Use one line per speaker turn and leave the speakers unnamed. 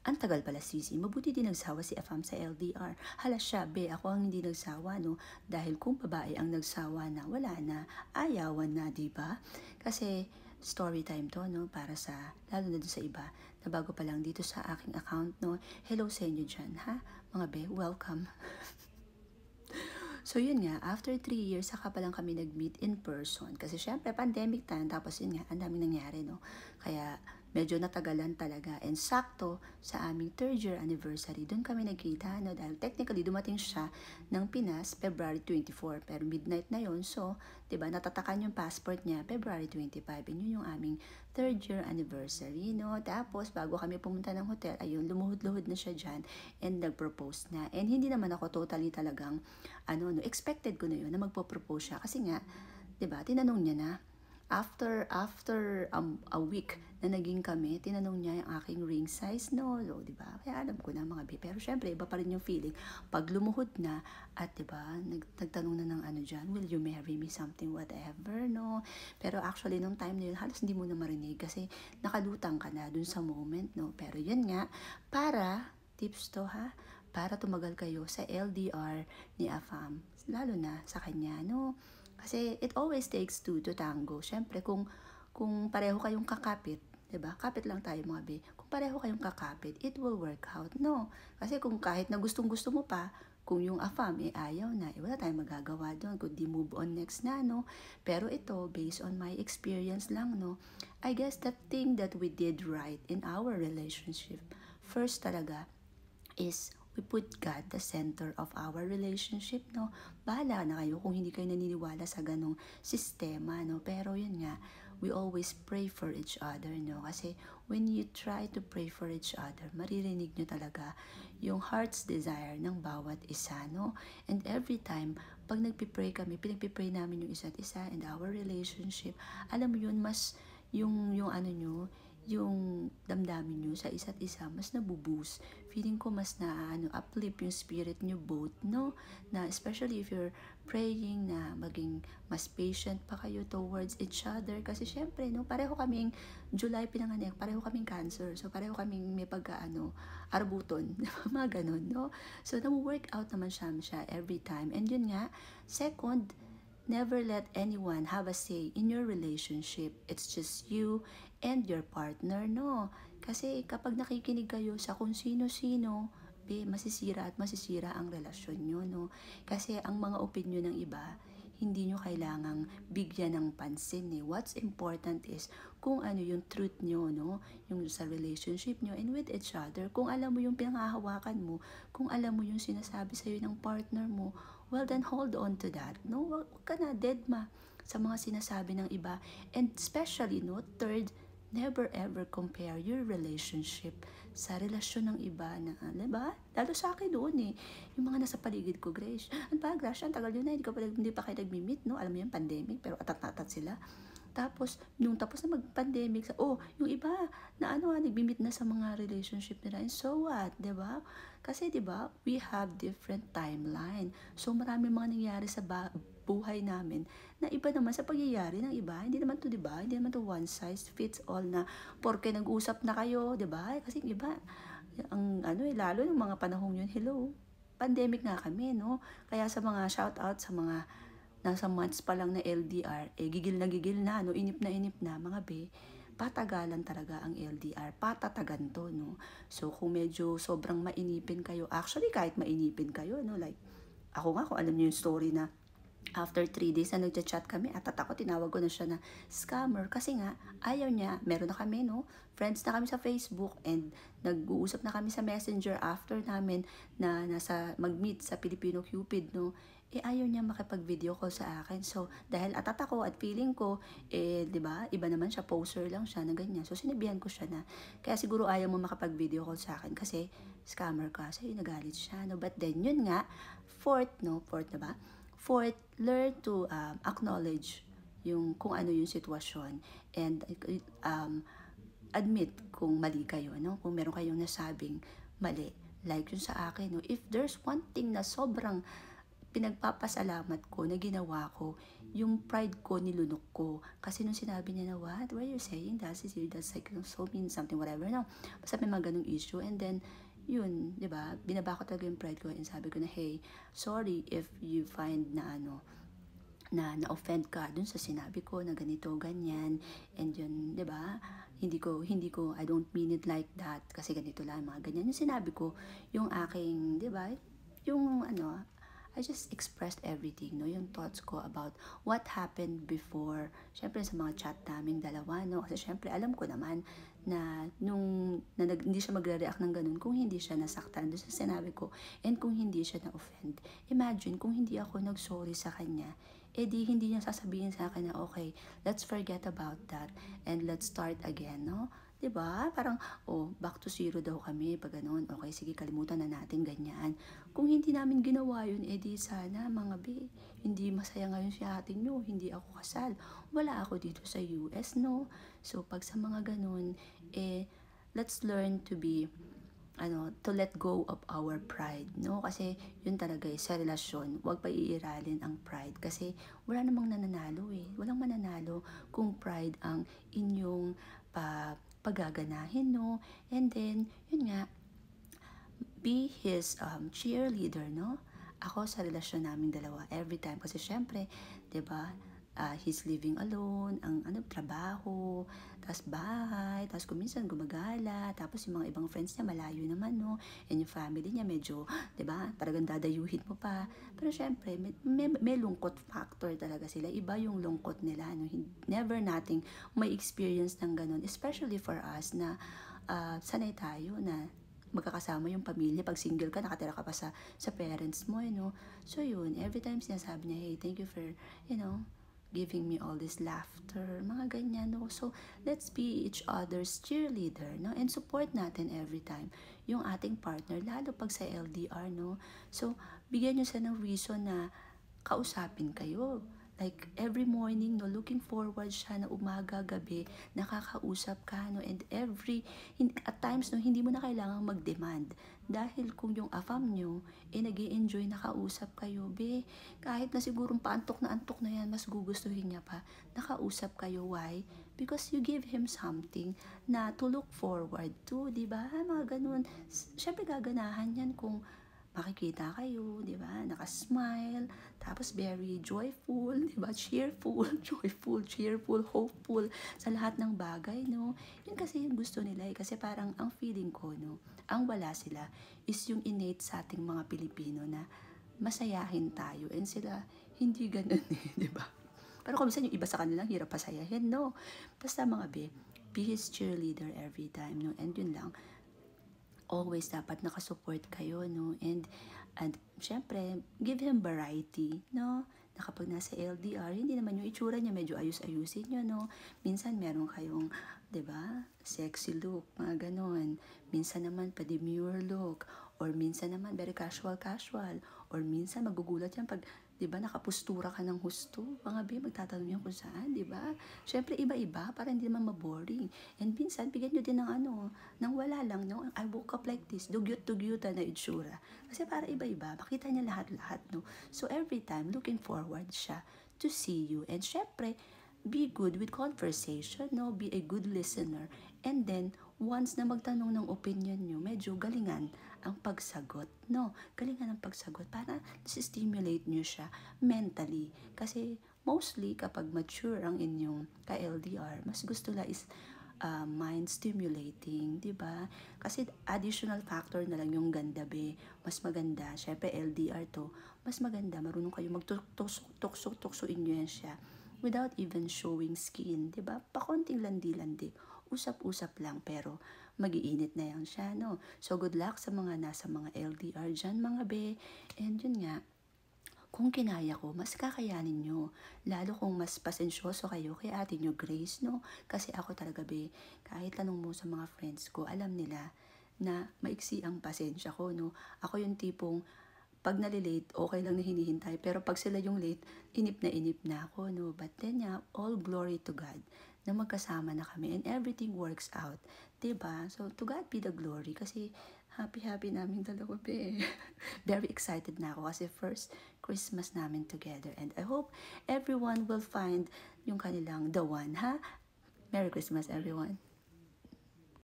Ang tagal pala sisi, mabuti din nagsawa si Afam sa LDR. Hala siya, be, ako ang hindi nagsawa, no? Dahil kung babae ang nagsawa na, wala na, ayawan na, di ba? Kasi story time to, no? Para sa, lalo na dun sa iba, na bago pa lang dito sa aking account, no? Hello sa inyo dyan, ha? Mga be, welcome. So yun nga, after 3 years, saka pa lang kami nag-meet in person. Kasi syempre, pandemic time, tapos yun nga, ang daming nangyari, no? Kaya, medyo natagalan talaga. And sakto, sa aming 3rd year anniversary, doon kami nagkita, no? Dahil technically, dumating siya ng Pinas, February 24. Pero midnight na yon. So, diba, natatakan yung passport niya, February 25. And yun yung aming 3rd year anniversary, no? Tapos, bago kami pumunta ng hotel, ayun, lumuhod-luhod na siya dyan and nag-propose na. And hindi naman ako totally talagang, expected ko na yun na magpo-propose siya. Kasi nga, diba, tinanong niya na, after a week na naging kami, tinanong niya yung aking ring size, no? So, diba? Kaya alam ko na mga pero syempre, iba pa rin yung feeling. Pag lumuhod na, at diba, nagtanong na ng dyan, will you marry me, something, whatever, no? Pero actually, nung time na yun, halos hindi mo na marinig kasi nakalutang ka na dun sa moment, no? Pero yun nga, para, tips to ha, para tumagal kayo sa LDR ni Afam, lalo na sa kanya, no? Kasi it always takes two to tango. Syempre, kung pareho kayong kakapit, 'di ba? Kapit lang tayo mga be. Kung pareho kayong kakapit, it will work out. No. Kasi kung kahit na gustong-gusto mo pa, kung yung Afam ayaw na, wala tayong magagawa doon. Kundi move on next na, no? Pero ito, based on my experience lang, no? I guess the thing that we did right in our relationship, first talaga, is we put God the center of our relationship, no? Bahala na kayo kung hindi kayo naniniwala sa ganong sistema, no? Pero yun nga, we always pray for each other, no? Kasi when you try to pray for each other, maririnig nyo talaga yung heart's desire ng bawat isa, no? And every time, pag nagpipray kami, pinagpipray namin yung isa't isa and our relationship, alam mo yun, mas yung yung damdamin nyo sa isa't isa, mas nabuboost. Feeling ko mas uplift yung spirit nyo both, no? Na especially if you're praying na maging mas patient pa kayo towards each other. Kasi syempre, no, pareho kaming July pinanganak, pareho kaming Cancer. So pareho kaming may arbuton. Mga ganun, no? So namu-work out naman siya every time. And yun nga, second, never let anyone have a say in your relationship. It's just you and your partner, no? Kasi kapag nakikinig kayo sa kung sino-sino, masisira at masisira ang relasyon nyo, no? Kasi ang mga opinion ng iba, hindi nyo kailangang bigyan ng pansin, eh. What's important is kung ano yung truth nyo, no? Yung sa relationship nyo and with each other. Kung alam mo yung pinanghahawakan mo, kung alam mo yung sinasabi sa'yo ng partner mo, well then hold on to that, no? Huwag ka na deadma sa mga sinasabi ng iba. And especially, no, third, never ever compare your relationship sa relasyon ng iba na, diba? Lalo sa akin doon eh. Yung mga nasa paligid ko, Grace, ano ba, Gracia, ang tagal yun na, hindi pa kayo nag-meet, no? Alam mo yung pandemic, pero atat-atat sila. Tapos, nung tapos na mag-pandemic, yung iba na nag-meet na sa mga relationship nila. And so what, diba? Kasi, diba, we have different timeline. So, marami mga nangyari sa buhay namin na iba naman sa pagyayari ng iba. Hindi naman to, diba? Hindi naman to one size fits all na porke nag-usap na kayo, diba? Kasi iba, lalo ng mga panahong yun, hello, pandemic nga kami, no? Kaya sa mga shout out sa mga nasa months pa lang na LDR, gigil na, no? Inip na, mga be, patagalan talaga ang LDR, patatagan to, no? So, kung medyo sobrang mainipin kayo, actually, kahit mainipin kayo, no? Like, ako nga, kung alam niyo yung story na after 3 days na nagchat kami, at ako tinawag ko na siya na scammer kasi nga ayaw niya, meron na kami, no, friends na kami sa Facebook and nag-uusap na kami sa Messenger after namin na nasa mag-meet sa Filipino Cupid, no, ayaw niya makipag-video call sa akin. So dahil atat ako at feeling ko, di ba, iba naman siya, poser lang siya na ganyan. So sinabihan ko siya na kaya siguro ayaw mo makipag-video call sa akin kasi scammer ka. So nagalit siya, no. But then yun nga, fourth na ba? Fourth, learn to acknowledge yung kung ano yung sitwasyon and admit kung mali kayo, no? Kung meron kayong nasabing mali. Like yun sa akin, no? If there's one thing na sobrang pinagpapasalamat ko na ginawa ko yung pride ko, nilunok ko. Kasi nung sinabi niya na, what? Why are you saying that? That's like so mean something, whatever. No, basta may mga ganung issue. And then, yun, di ba? Binaba ko talaga yung pride ko and sabi ko na, hey, sorry if you find na na-offend ka dun sa sinabi ko na ganito, ganyan, and yun, di ba? Hindi ko, I don't mean it like that, kasi ganito lang, mga ganyan. Yung sinabi ko, yung aking, di ba? Yung I just expressed everything, no? Yung thoughts ko about what happened before. Syempre sa mga chat naming dalawa, no? Kasi syempre alam ko naman na hindi siya magre-react ng ganun kung hindi siya nasaktan doon sa sinabi ko and kung hindi siya na-offend. Imagine kung hindi ako nag-sorry sa kanya, di hindi niya sasabihin sa akin na okay, let's forget about that and let's start again, no? 'Di ba? Parang back to zero daw kami pag ganun. Okay, sige, kalimutan na natin ganyan. Kung hindi namin ginawa yun, di sana mga hindi masaya ngayon si atin nyo, hindi ako kasal. Wala ako dito sa US, no? So pag sa mga ganun, let's learn to be to let go of our pride, no? Kasi yun talaga sa relasyon, huwag pa iiralin ang pride kasi wala namang nananalo Walang mananalo kung pride ang inyong pagaganahin, no? And then, yun nga, be his cheerleader, no? Ako sa relasyon naming dalawa, every time, kasi syempre, 'di ba? He's living alone, ang trabaho, tas bahay, tas kung minsan gumagala, tapos yung mga ibang friends niya malayo naman, no? And yung family niya medyo, 'di ba? Talagang dadayuhin mo pa. Pero syempre, may lungkot factor talaga sila. Iba yung lungkot nila, no? Never nating may experience ng ganun, especially for us na sanay tayo na magkakasama yung pamilya. Pag single ka, nakatira ka pa sa parents mo, So, yun, every time sinasabi niya, hey, thank you for, giving me all this laughter, mga ganyan, no? So, let's be each other's cheerleader, no? And support natin every time yung ating partner, lalo pag sa LDR, no? So, bigyan nyo siya ng reason na kausapin kayo. Like, every morning, no, looking forward siya na umaga, gabi, nakakausap ka, no, and at times, no, hindi mo na kailangang mag-demand. Dahil kung yung afam nyo, nag-i-enjoy nakausap kayo, kahit na siguro paantok na yan, mas gugustuhin niya pa, nakausap kayo. Why? Because you give him something na to look forward to, di ba? Mga ganun. Siyempre, gaganahan yan kung makikita kayo, di ba? Nakasmile, tapos very joyful, di ba? Cheerful, joyful, cheerful, hopeful sa lahat ng bagay, no? Yun kasi yung gusto nila kasi parang ang feeling ko, no? Ang wala sila is yung innate sa ating mga Pilipino na masayahin tayo and sila hindi ganun di ba? Pero kung minsan yung iba sa kanila hirap pasayahin, no? Basta mga be his cheerleader every time, no? And yun lang, always dapat nakasupport kayo, no? And syempre, give him variety, no? Na kapag nasa LDR, hindi naman yung itsura niya, medyo ayus-ayusin nyo, no? Minsan meron kayong, 'di ba? Sexy look, mga ganon. Minsan naman pa-demure look, or minsan naman very casual, or minsan magugulat yan pag 'di ba, nakapustura ka ng husto. Mga magtatanong yan kung saan, 'di ba? Syempre iba-iba para hindi naman maboring. And minsan bigyan niyo din ng nang wala lang, no? I woke up like this, dugyot-dugyutan na itsura. Kasi para iba-iba, makita niya lahat-lahat, no? So every time looking forward siya to see you. And syempre, be good with conversation, no? Be a good listener. And then, once na magtanong ng opinion nyo, medyo galingan ang pagsagot, no? Galingan ang pagsagot para stimulate nyo siya mentally. Kasi, mostly, kapag mature ang inyong ka-LDR, mas gusto la is mind stimulating, di ba? Kasi additional factor na lang yung ganda, mas maganda. Syempre, LDR to, mas maganda. Marunong kayo magtukso-tuksuin nyo yan siya without even showing skin, di ba? Pakonting landi-landi, usap-usap lang, pero magiinit na yan siya, no? So, good luck sa mga nasa mga LDR dyan, mga and yun nga, kung kinaya ko, mas kakayanin nyo. Lalo kung mas pasensyoso kayo kay ate nyo Grace, no? Kasi ako talaga, kahit tanong mo sa mga friends ko, alam nila na maiksi ang pasensya ko, no? Ako yung tipong, pag nalilate, okay lang na hinihintay. Pero pag sila yung late, inip na ako, no? But then, all glory to God na magkasama na kami and everything works out. Diba? So, to God be the glory. Kasi, Happy naming dalawa, be. Very excited na ako kasi first Christmas namin together. And I hope everyone will find yung kanilang the one, ha? Merry Christmas, everyone.